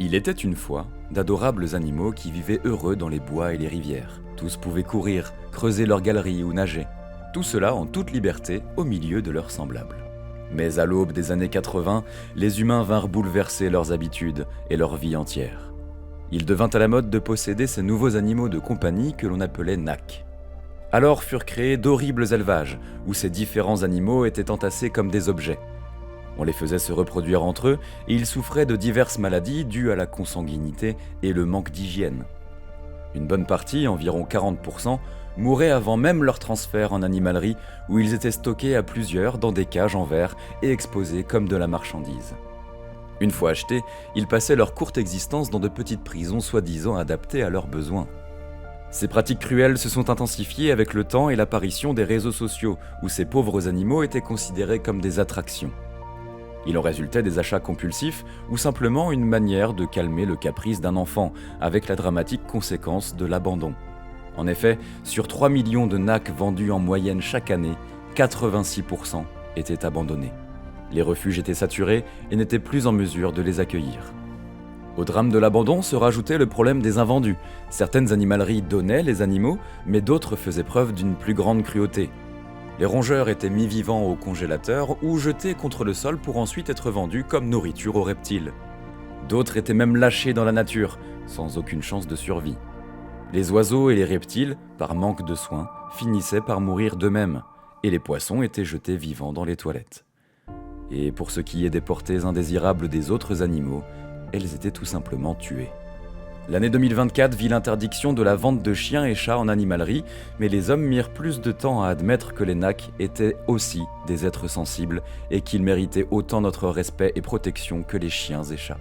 Il était une fois d'adorables animaux qui vivaient heureux dans les bois et les rivières. Tous pouvaient courir, creuser leurs galeries ou nager. Tout cela en toute liberté au milieu de leurs semblables. Mais à l'aube des années 80, les humains vinrent bouleverser leurs habitudes et leur vie entière. Il devint à la mode de posséder ces nouveaux animaux de compagnie que l'on appelait NAC. Alors furent créés d'horribles élevages où ces différents animaux étaient entassés comme des objets. On les faisait se reproduire entre eux et ils souffraient de diverses maladies dues à la consanguinité et le manque d'hygiène. Une bonne partie, environ 40%, mouraient avant même leur transfert en animalerie où ils étaient stockés à plusieurs dans des cages en verre et exposés comme de la marchandise. Une fois achetés, ils passaient leur courte existence dans de petites prisons soi-disant adaptées à leurs besoins. Ces pratiques cruelles se sont intensifiées avec le temps et l'apparition des réseaux sociaux où ces pauvres animaux étaient considérés comme des attractions. Il en résultait des achats compulsifs ou simplement une manière de calmer le caprice d'un enfant, avec la dramatique conséquence de l'abandon. En effet, sur 3 millions de NAC vendus en moyenne chaque année, 86% étaient abandonnés. Les refuges étaient saturés et n'étaient plus en mesure de les accueillir. Au drame de l'abandon se rajoutait le problème des invendus. Certaines animaleries donnaient les animaux, mais d'autres faisaient preuve d'une plus grande cruauté. Les rongeurs étaient mis vivants au congélateur ou jetés contre le sol pour ensuite être vendus comme nourriture aux reptiles. D'autres étaient même lâchés dans la nature, sans aucune chance de survie. Les oiseaux et les reptiles, par manque de soins, finissaient par mourir d'eux-mêmes, et les poissons étaient jetés vivants dans les toilettes. Et pour ce qui est des portées indésirables des autres animaux, elles étaient tout simplement tuées. L'année 2024 vit l'interdiction de la vente de chiens et chats en animalerie, mais les hommes mirent plus de temps à admettre que les NAC étaient aussi des êtres sensibles et qu'ils méritaient autant notre respect et protection que les chiens et chats.